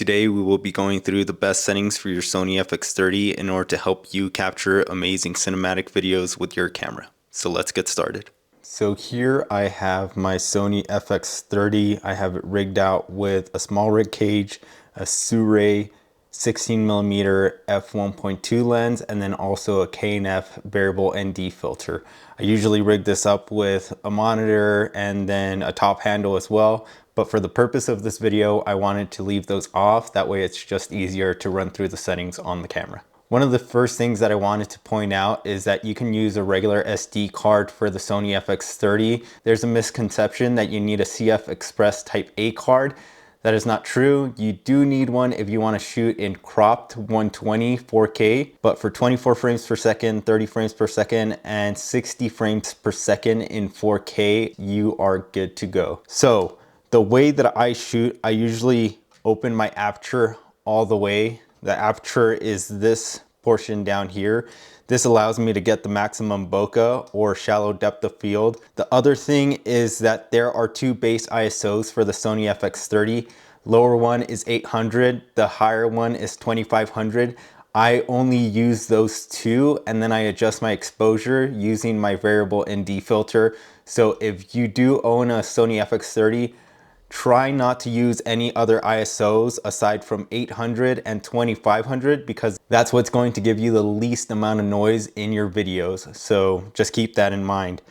Today we will be going through the best settings for your Sony FX30 in order to help you capture amazing cinematic videos with your camera. So let's get started. So here I have my Sony FX30. I have it rigged out with a small rig cage, a Sony 16mm f1.2 lens, and then also a K&F variable ND filter. I usually rig this up with a monitor and then a top handle as well, but for the purpose of this video, I wanted to leave those off. That way it's just easier to run through the settings on the camera. One of the first things that I wanted to point out is that you can use a regular SD card for the Sony FX30. There's a misconception that you need a CF Express Type A card. That is not true. You do need one if you want to shoot in cropped 120 4K, but for 24 frames per second, 30 frames per second, and 60 frames per second in 4K, you are good to go. So the way that I shoot, I usually open my aperture all the way. The aperture is this portion down here. This allows me to get the maximum bokeh or shallow depth of field. The other thing is that there are two base ISOs for the Sony FX30. Lower one is 800, the higher one is 2500. I only use those two and then I adjust my exposure using my variable ND filter. So if you do own a Sony FX30, try not to use any other ISOs aside from 800 and 2500 because that's what's going to give you the least amount of noise in your videos. So just keep that in mind.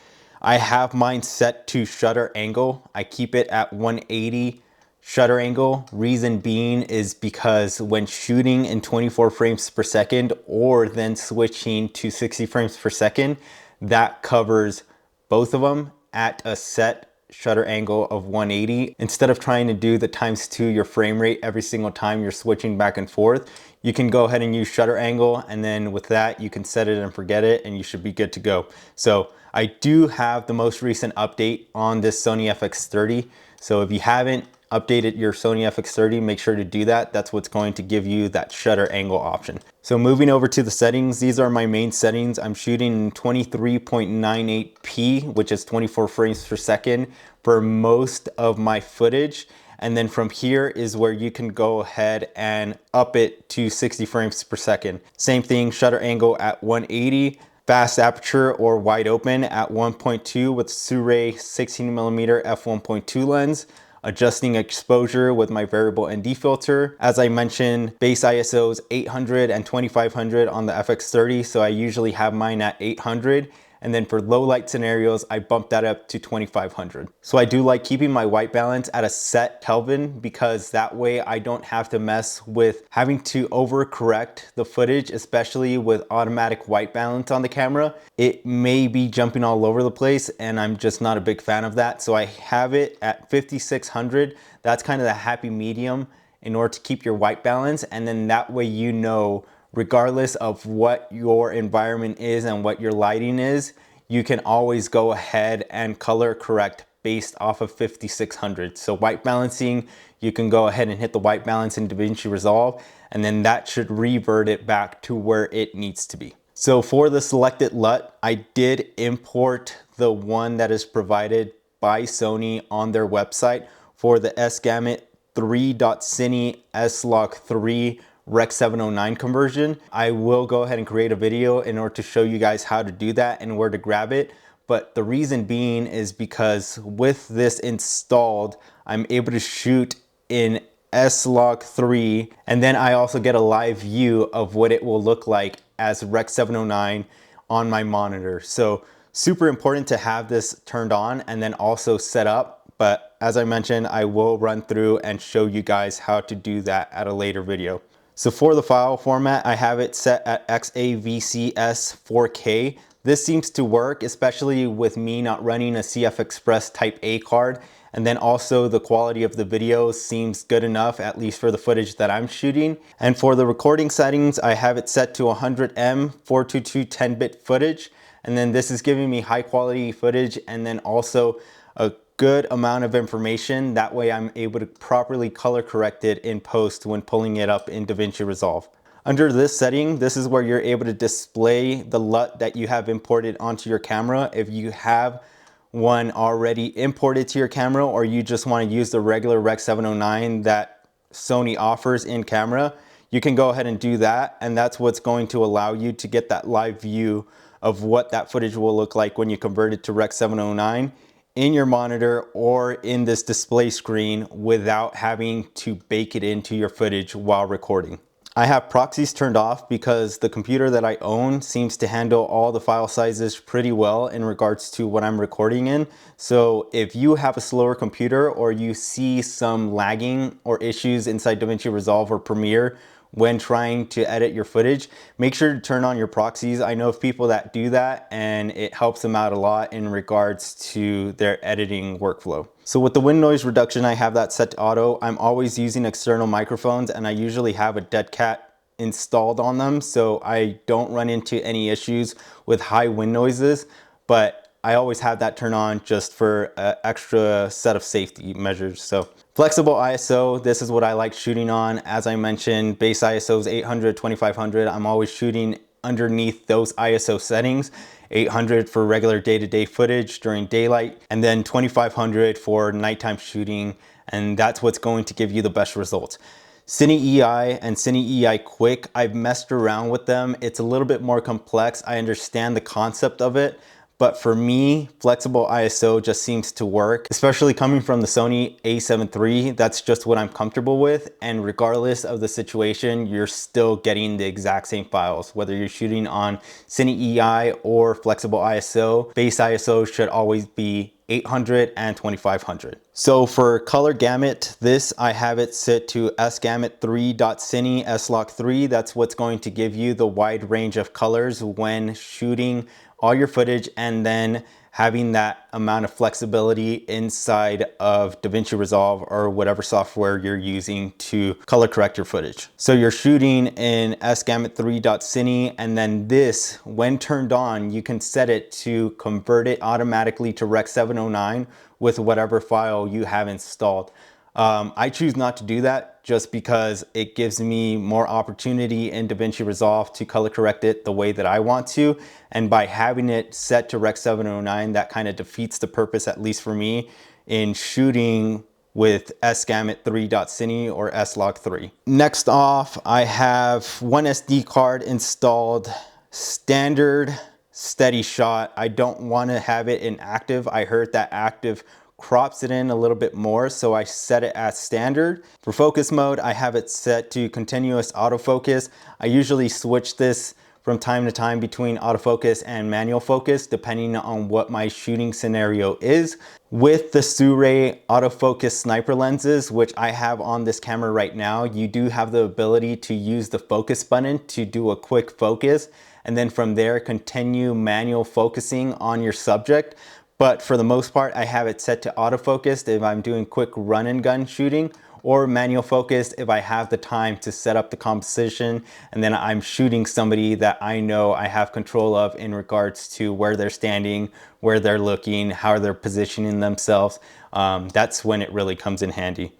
I have mine set to shutter angle. I keep it at 180 shutter angle. Reason being is because when shooting in 24 frames per second or then switching to 60 frames per second, that covers both of them at a set shutter angle of 180. Instead of trying to do the ×2 your frame rate every single time you're switching back and forth, you can go ahead and use shutter angle, and then with that you can set it and forget it and you should be good to go. So I do have the most recent update on this Sony FX30. So if you haven't updated your Sony FX30, make sure to do that. That's what's going to give you that shutter angle option. So moving over to the settings, these are my main settings. I'm shooting in 23.98p, which is 24 frames per second for most of my footage. And then from here is where you can go ahead and up it to 60 frames per second. Same thing, shutter angle at 180. Fast aperture or wide open at 1.2 with Sony 16mm f1.2 lens. Adjusting exposure with my variable ND filter. As I mentioned, base ISO is 800 and 2500 on the FX30, so I usually have mine at 800. And then for low light scenarios, I bump that up to 2500. So I do like keeping my white balance at a set Kelvin because that way I don't have to mess with having to overcorrect the footage, especially with automatic white balance on the camera. It may be jumping all over the place and I'm just not a big fan of that. So I have it at 5600. That's kind of the happy medium in order to keep your white balance. And then that way you know, regardless of what your environment is and what your lighting is, you can always go ahead and color correct based off of 5600. So white balancing, you can go ahead and hit the white balance in DaVinci Resolve, and then that should revert it back to where it needs to be. So for the selected LUT, I did import the one that is provided by Sony on their website for the S-Gamut 3.Cine S-Log3 Rec 709 conversion. I will go ahead and create a video in order to show you guys how to do that and where to grab it. But the reason being is because with this installed, I'm able to shoot in S-Log3, and then I also get a live view of what it will look like as Rec 709 on my monitor. So super important to have this turned on and then also set up. But as I mentioned, I will run through and show you guys how to do that at a later video. So for the file format, I have it set at XAVCS 4K. This seems to work, especially with me not running a CF Express Type A card. And then also the quality of the video seems good enough, at least for the footage that I'm shooting. And for the recording settings, I have it set to 100M 422 10-bit footage. And then this is giving me high quality footage and then also a good amount of information. That way I'm able to properly color correct it in post when pulling it up in DaVinci Resolve. Under this setting, this is where you're able to display the LUT that you have imported onto your camera. If you have one already imported to your camera or you just want to use the regular Rec 709 that Sony offers in camera, you can go ahead and do that. And that's what's going to allow you to get that live view of what that footage will look like when you convert it to Rec. 709 in your monitor or in this display screen without having to bake it into your footage while recording. I have proxies turned off because the computer that I own seems to handle all the file sizes pretty well in regards to what I'm recording in. So if you have a slower computer or you see some lagging or issues inside DaVinci Resolve or Premiere when trying to edit your footage, make sure to turn on your proxies. I know of people that do that and it helps them out a lot in regards to their editing workflow. So with the wind noise reduction, I have that set to auto. I'm always using external microphones and I usually have a dead cat installed on them, so I don't run into any issues with high wind noises, but I always have that turned on just for an extra set of safety measures. So flexible ISO, this is what I like shooting on. As I mentioned, base ISO is 800, 2500. I'm always shooting underneath those ISO settings. 800 for regular day-to-day footage during daylight, and then 2500 for nighttime shooting, and that's what's going to give you the best results. Cine EI and Cine EI Quick, I've messed around with them. It's a little bit more complex. I understand the concept of it, but for me, flexible ISO just seems to work, especially coming from the Sony A7 III. That's just what I'm comfortable with. And regardless of the situation, you're still getting the exact same files, whether you're shooting on Cine EI or flexible ISO. Base ISO should always be 800 and 2500. So for color gamut, this I have it set to sgamut3.cine slog3. That's what's going to give you the wide range of colors when shooting all your footage and then having that amount of flexibility inside of DaVinci Resolve or whatever software you're using to color correct your footage. So you're shooting in sgamut3.cine, and then this, when turned on, you can set it to convert it automatically to Rec. 709 with whatever file you have installed. I choose not to do that just because it gives me more opportunity in DaVinci Resolve to color correct it the way that I want to. And by having it set to Rec. 709, that kind of defeats the purpose, at least for me, in shooting with sgamut3.cine or slog3. Next off, I have one SD card installed, standard steady shot. I don't want to have it in active. I heard that active crops it in a little bit more, so I set it as standard. For focus mode, I have it set to continuous autofocus. I usually switch this from time to time between autofocus and manual focus, depending on what my shooting scenario is. With the Sirui autofocus sniper lenses, which I have on this camera right now, you do have the ability to use the focus button to do a quick focus, and then from there continue manual focusing on your subject. But for the most part, I have it set to autofocus if I'm doing quick run and gun shooting, or manual focus if I have the time to set up the composition and then I'm shooting somebody that I know I have control of in regards to where they're standing, where they're looking, how they're positioning themselves. That's when it really comes in handy.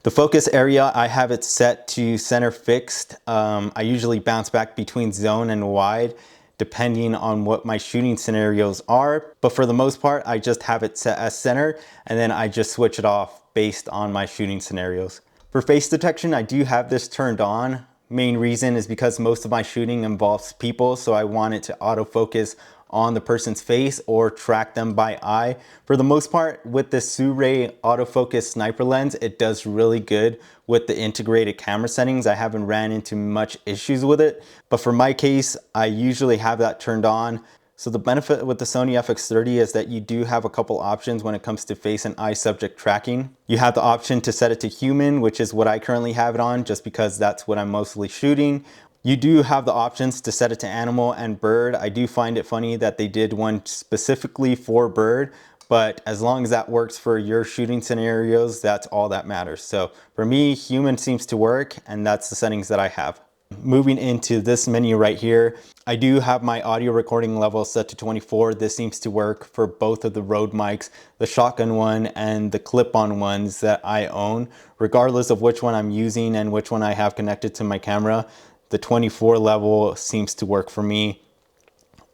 The focus area, I have it set to center fixed. I usually bounce back between zone and wide depending on what my shooting scenarios are. But for the most part, I just have it set as center and then I just switch it off based on my shooting scenarios. For face detection, I do have this turned on. Main reason is because most of my shooting involves people, so I want it to autofocus on the person's face or track them by eye. For the most part, with the Sirui autofocus sniper lens, it does really good with the integrated camera settings. I haven't ran into much issues with it, but for my case, I usually have that turned on. So the benefit with the Sony FX30 is that you do have a couple options when it comes to face and eye subject tracking. You have the option to set it to human, which is what I currently have it on, just because that's what I'm mostly shooting. You do have the options to set it to animal and bird. I do find it funny that they did one specifically for bird, but as long as that works for your shooting scenarios, that's all that matters. So for me, human seems to work, and that's the settings that I have. Moving into this menu right here, I do have my audio recording level set to 24. This seems to work for both of the Rode mics, the shotgun one and the clip-on ones that I own. Regardless of which one I'm using and which one I have connected to my camera, the 24 level seems to work for me.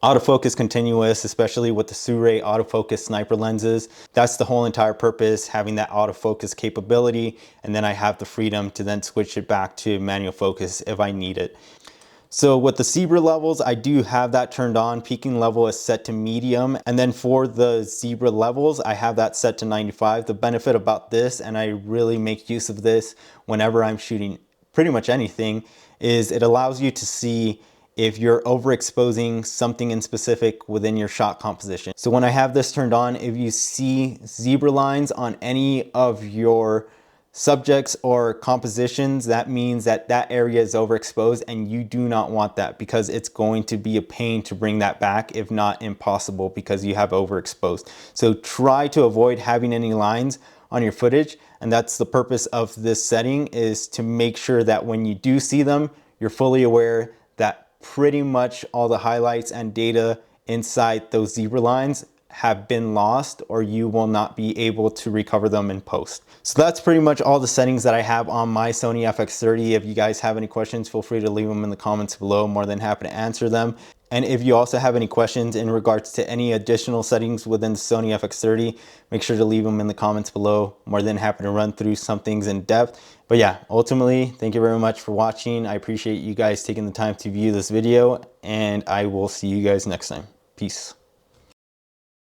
Autofocus continuous, especially with the Sure autofocus sniper lenses. That's the whole entire purpose, having that autofocus capability. And then I have the freedom to then switch it back to manual focus if I need it. So with the zebra levels, I do have that turned on. Peaking level is set to medium. And then for the zebra levels, I have that set to 95. The benefit about this, and I really make use of this whenever I'm shooting pretty much anything, is it allows you to see if you're overexposing something in specific within your shot composition. So when I have this turned on, if you see zebra lines on any of your subjects or compositions, that means that that area is overexposed, and you do not want that, because it's going to be a pain to bring that back, if not impossible, because you have overexposed. So try to avoid having any lines on your footage, and that's the purpose of this setting, is to make sure that when you do see them, you're fully aware that pretty much all the highlights and data inside those zebra lines have been lost, or you will not be able to recover them in post. So that's pretty much all the settings that I have on my Sony FX30. If you guys have any questions, feel free to leave them in the comments below. More than happy to answer them. And if you also have any questions in regards to any additional settings within the Sony FX30, make sure to leave them in the comments below. More than happy to run through some things in depth. But yeah, ultimately, thank you very much for watching. I appreciate you guys taking the time to view this video, and I will see you guys next time. Peace.